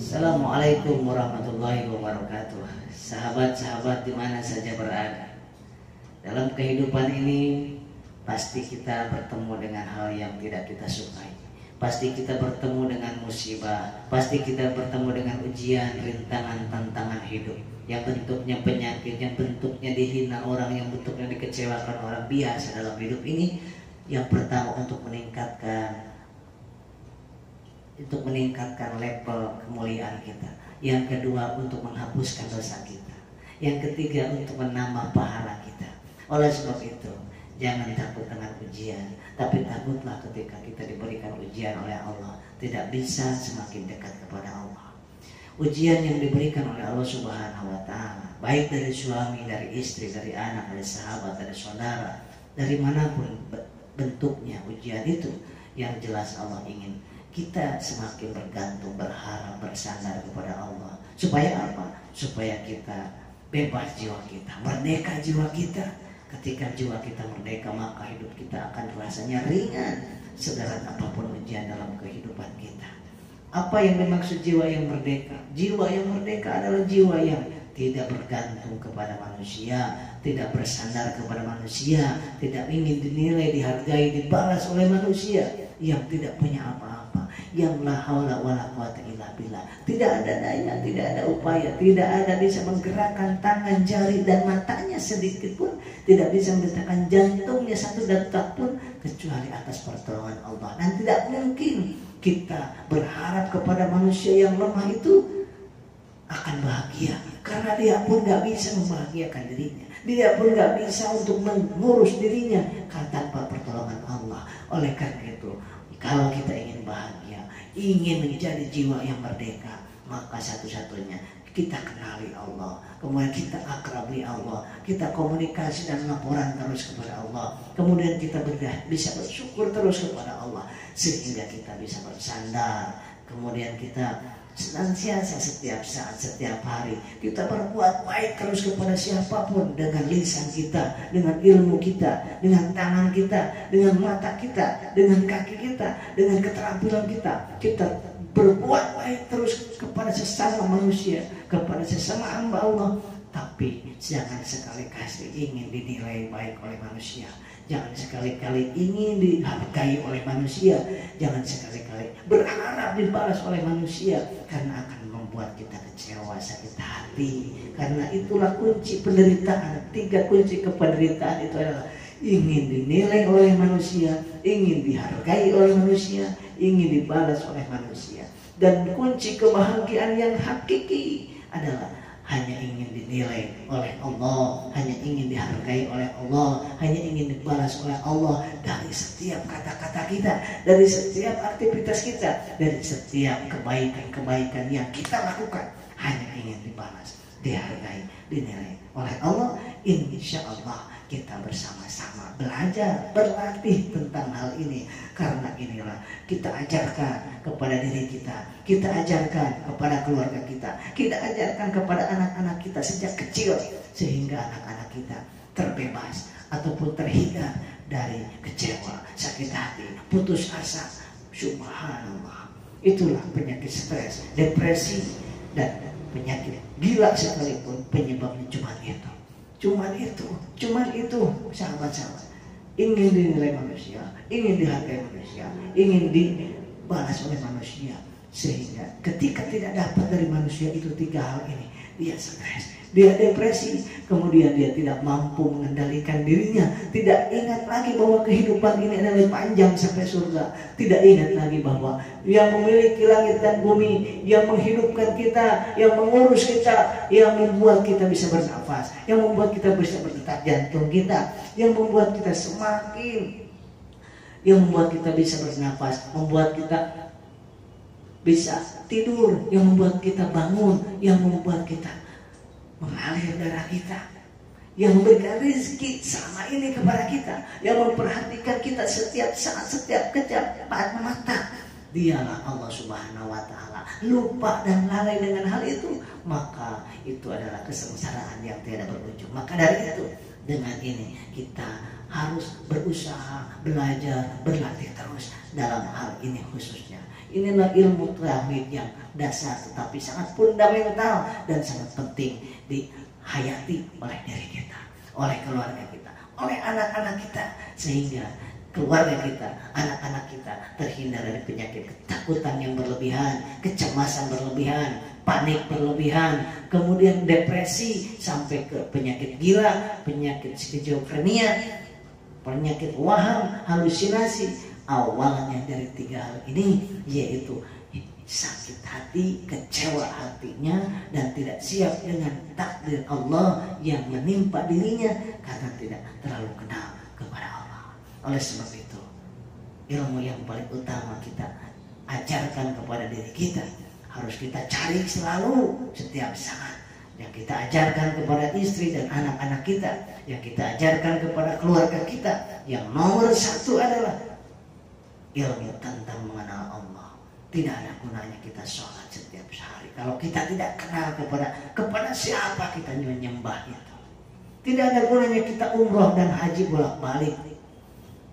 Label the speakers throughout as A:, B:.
A: Assalamualaikum warahmatullahi wabarakatuh. Sahabat-sahabat di mana saja berada, dalam kehidupan ini pasti kita bertemu dengan hal yang tidak kita sukai. Pasti kita bertemu dengan musibah, pasti kita bertemu dengan ujian, rintangan, tantangan hidup yang bentuknya penyakit, yang bentuknya dihina orang, yang bentuknya dikecewakan orang. Biasa dalam hidup ini. Yang pertama untuk meningkatkan level kemuliaan kita. Yang kedua untuk menghapuskan dosa kita. Yang ketiga untuk menambah pahala kita. Oleh sebab itu, jangan takut dengan ujian, tapi takutlah ketika kita diberikan ujian oleh Allah. Tidak bisa semakin dekat kepada Allah. Ujian yang diberikan oleh Allah Subhanahu wa Ta'ala, baik dari suami, dari istri, dari anak, dari sahabat, dari saudara, dari manapun bentuknya ujian itu, yang jelas Allah ingin kita semakin bergantung, berharap, bersandar kepada Allah. Supaya apa? Supaya kita bebas jiwa kita, merdeka jiwa kita. Ketika jiwa kita merdeka, maka hidup kita akan rasanya ringan seberat apapun ujian dalam kehidupan kita. Apa yang dimaksud jiwa yang merdeka? Jiwa yang merdeka adalah jiwa yang tidak bergantung kepada manusia, tidak bersandar kepada manusia, tidak ingin dinilai, dihargai, dibalas oleh manusia, yang tidak punya apa-apa, yang la haula wala quwata illa billah. Tidak ada daya, tidak ada upaya, tidak ada bisa menggerakkan tangan, jari dan matanya sedikit pun, tidak bisa menggerakkan jantungnya satu detak pun kecuali atas pertolongan Allah. Dan tidak mungkin kita berharap kepada manusia yang lemah itu akan bahagia, karena dia pun gak bisa membahagiakan dirinya. Dia pun gak bisa untuk mengurus dirinya tanpa pertolongan Allah. Oleh karena itu, kalau kita ingin bahagia, ingin menjadi jiwa yang merdeka, maka satu-satunya kita kenali Allah, kemudian kita akrabi Allah, kita komunikasi dan laporan terus kepada Allah, kemudian kita bisa bersyukur terus kepada Allah, sehingga kita bisa bersandar, kemudian kita senantiasa setiap saat, setiap hari kita berbuat baik terus kepada siapapun, dengan lisan kita, dengan ilmu kita, dengan tangan kita, dengan mata kita, dengan kaki kita, dengan keterampilan kita. Kita berbuat baik terus kepada sesama manusia, kepada sesama hamba Allah. Tapi jangan sekali-kali ingin dinilai baik oleh manusia, jangan sekali-kali ingin dihargai oleh manusia, jangan sekali-kali berharap dibalas oleh manusia, karena akan membuat kita kecewa, sakit hati. Karena itulah kunci penderitaan. 3 kunci penderitaan itu adalah ingin dinilai oleh manusia, ingin dihargai oleh manusia, ingin dibalas oleh manusia. Dan kunci kebahagiaan yang hakiki adalah hanya ingin dinilai oleh Allah, hanya ingin dihargai oleh Allah, hanya ingin dibalas oleh Allah dari setiap kata-kata kita, dari setiap aktivitas kita, dari setiap kebaikan-kebaikan yang kita lakukan. Hanya ingin dibalas, dihargai, dinilai oleh Allah. Insya Allah kita bersama-sama belajar, berlatih tentang hal ini. Karena inilah kita ajarkan kepada diri kita, kita ajarkan kepada keluarga kita, kita ajarkan kepada anak-anak kita sejak kecil, sehingga anak-anak kita terbebas ataupun terhindar dari kecewa, sakit hati, putus asa. Subhanallah. Itulah penyakit stres, depresi, dan penyakit gila sekalipun penyebabnya cuma itu, sahabat-sahabat. Ingin dinilai manusia, ingin dihargai manusia, ingin dibalas oleh manusia, sehingga ketika tidak dapat dari manusia itu 3 hal ini, dia stres, dia depresi, kemudian dia tidak mampu mengendalikan dirinya, tidak ingat lagi bahwa kehidupan ini adalah panjang sampai surga, tidak ingat lagi bahwa yang memiliki langit dan bumi, yang menghidupkan kita, yang mengurus kita, yang membuat kita bisa bernafas, yang membuat kita bisa berdetak jantung kita, yang membuat kita membuat kita bisa bernafas, membuat kita bisa tidur, yang membuat kita bangun, yang membuat kita mengalir darah kita, yang memberikan rezeki sama ini kepada kita, yang memperhatikan kita setiap saat, setiap kejap mata. Dialah Allah Subhanahu wa Ta'ala. Lupa dan lalai dengan hal itu, maka itu adalah kesengsaraan yang tiada berujung. Maka dari itu, dengan ini kita harus berusaha, belajar, berlatih terus dalam hal ini khususnya, Inilah ilmu tauhid yang dasar tetapi sangat fundamental dan sangat penting dihayati oleh diri kita, oleh keluarga kita, oleh anak-anak kita, sehingga keluarga kita, anak-anak kita terhindar dari penyakit ketakutan yang berlebihan, kecemasan berlebihan, panik berlebihan, kemudian depresi sampai ke penyakit gila, penyakit skizofrenia, penyakit waham, halusinasi. Awalnya dari 3 hal ini, yaitu sakit hati, kecewa hatinya, dan tidak siap dengan takdir Allah yang menimpa dirinya karena tidak terlalu kenal kepada Allah. Oleh sebab itu, ilmu yang paling utama kita ajarkan kepada diri kita harus kita cari selalu setiap saat. Yang kita ajarkan kepada istri dan anak-anak kita, yang kita ajarkan kepada keluarga kita, yang nomor 1 adalah ilmu tentang mengenal Allah. Tidak ada gunanya kita sholat setiap hari kalau kita tidak kenal kepada siapa kita menyembah itu. Tidak ada gunanya kita umroh dan haji bolak-balik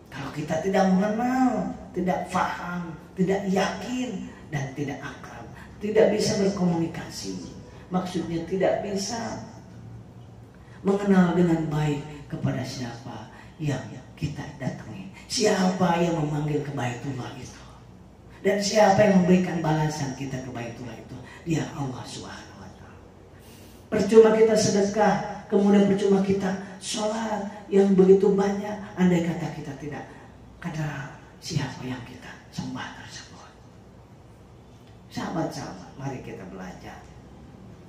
A: kalau kita tidak mengenal, tidak paham, tidak yakin, dan tidak akrab, tidak bisa berkomunikasi. Maksudnya tidak bisa mengenal dengan baik kepada siapa yang kita datangi, siapa yang memanggil ke Baitullah itu, dan siapa yang memberikan balasan kita ke Baitullah itu. Dia Allah Subhanahu wa Ta'ala. Percuma kita sedekah, kemudian percuma kita sholat yang begitu banyak, andai kata kita tidak kenal siapa yang kita sembah tersebut. Sahabat-sahabat, mari kita belajar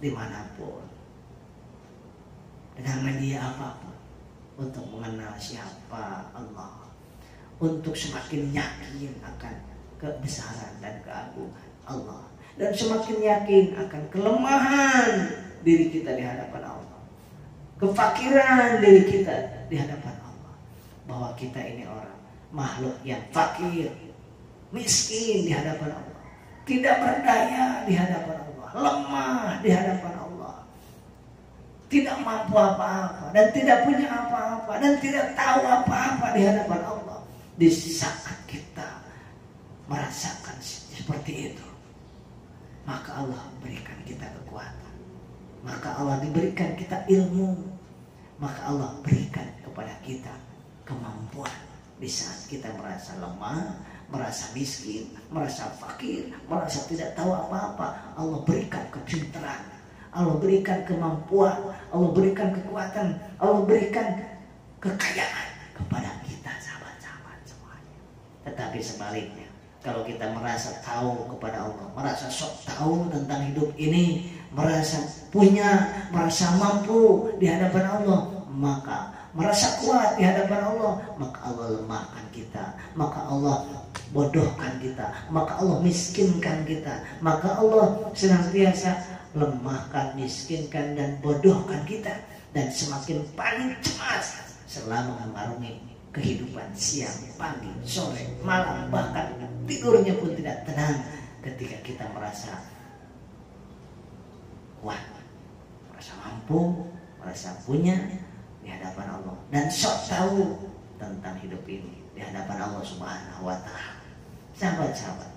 A: dimanapun, dengan media apapun, untuk mengenal siapa Allah, untuk semakin yakin akan kebesaran dan keagungan Allah, dan semakin yakin akan kelemahan diri kita di hadapan Allah, kefakiran diri kita di hadapan Allah, bahwa kita ini orang makhluk yang fakir, miskin di hadapan Allah, tidak berdaya di hadapan Allah, lemah di hadapan Allah, tidak mampu apa-apa dan tidak punya apa-apa dan tidak tahu apa-apa di hadapan Allah. Di saat kita merasakan seperti itu, maka Allah berikan kita kekuatan, maka Allah diberikan kita ilmu, maka Allah berikan kepada kita kemampuan. Di saat kita merasa lemah, merasa miskin, merasa fakir, merasa tidak tahu apa-apa, Allah berikan kepintaran, Allah berikan kemampuan, Allah berikan kekuatan, Allah berikan kekayaan kepada kita, sahabat-sahabat semuanya. Tetapi sebaliknya, kalau kita merasa tahu kepada Allah, merasa sok tahu tentang hidup ini, merasa punya, merasa mampu di hadapan Allah, maka merasa kuat di hadapan Allah, maka Allah lemahkan kita, maka Allah bodohkan kita, maka Allah miskinkan kita, maka Allah senantiasa lemahkan, miskinkan, dan bodohkan kita, dan semakin paling cemas selama mengarungi kehidupan siang, pagi, sore, malam, bahkan tidurnya pun tidak tenang ketika kita merasa kuat, merasa mampu, merasa punya di hadapan Allah, dan sok tahu tentang hidup ini di hadapan Allah Subhanahu wa Ta'ala. Sahabat-sahabat,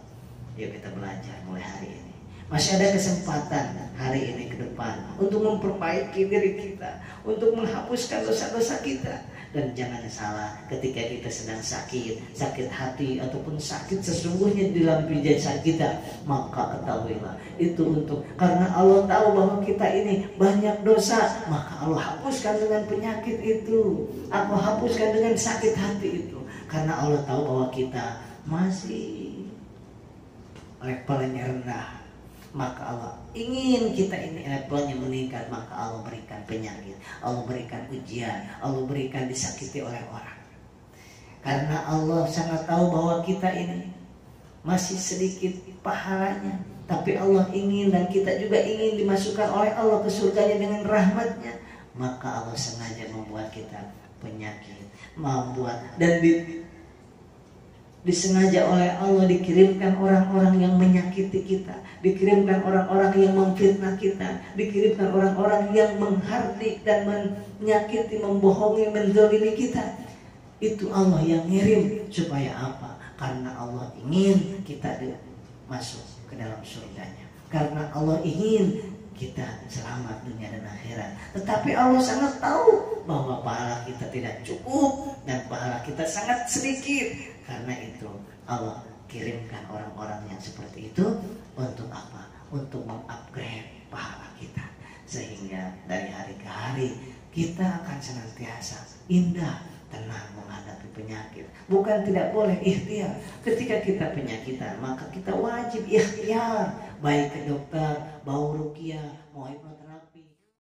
A: yuk kita belajar mulai hari ini. Masih ada kesempatan hari ini ke depan untuk memperbaiki diri kita, untuk menghapuskan dosa-dosa kita. Dan jangan salah, ketika kita sedang sakit hati ataupun sakit sesungguhnya di dalam jasad kita, maka ketahuilah itu untuk karena Allah tahu bahwa kita ini banyak dosa, maka Allah hapuskan dengan penyakit itu, Allah hapuskan dengan sakit hati itu, karena Allah tahu bahwa kita masih levelnya rendah. Maka Allah ingin kita ini levelnya meningkat, maka Allah berikan penyakit, Allah berikan ujian, Allah berikan disakiti oleh orang. Karena Allah sangat tahu bahwa kita ini masih sedikit pahalanya, tapi Allah ingin dan kita juga ingin dimasukkan oleh Allah ke surganya dengan rahmatnya. Maka Allah sengaja membuat kita penyakit, membuat dan disengaja oleh Allah dikirimkan orang-orang yang menyakiti kita, dikirimkan orang-orang yang memfitnah kita, dikirimkan orang-orang yang menghardik dan menyakiti, membohongi, menzalimi kita. Itu Allah yang ngirim supaya apa? Karena Allah ingin kita masuk ke dalam surganya. Karena Allah ingin kita selamat dunia dan akhirat. Tetapi Allah sangat tahu bahwa pahala kita tidak cukup dan pahala kita sangat sedikit. Karena itu Allah kirimkan orang-orang yang seperti itu untuk apa? Untuk mengupgrade pahala kita. Sehingga dari hari ke hari kita akan senantiasa indah, tenang menghadapi penyakit. Bukan tidak boleh ikhtiar. Ketika kita penyakitan, maka kita wajib ikhtiar. Baik ke dokter, mau ruqyah, mau hipnotis.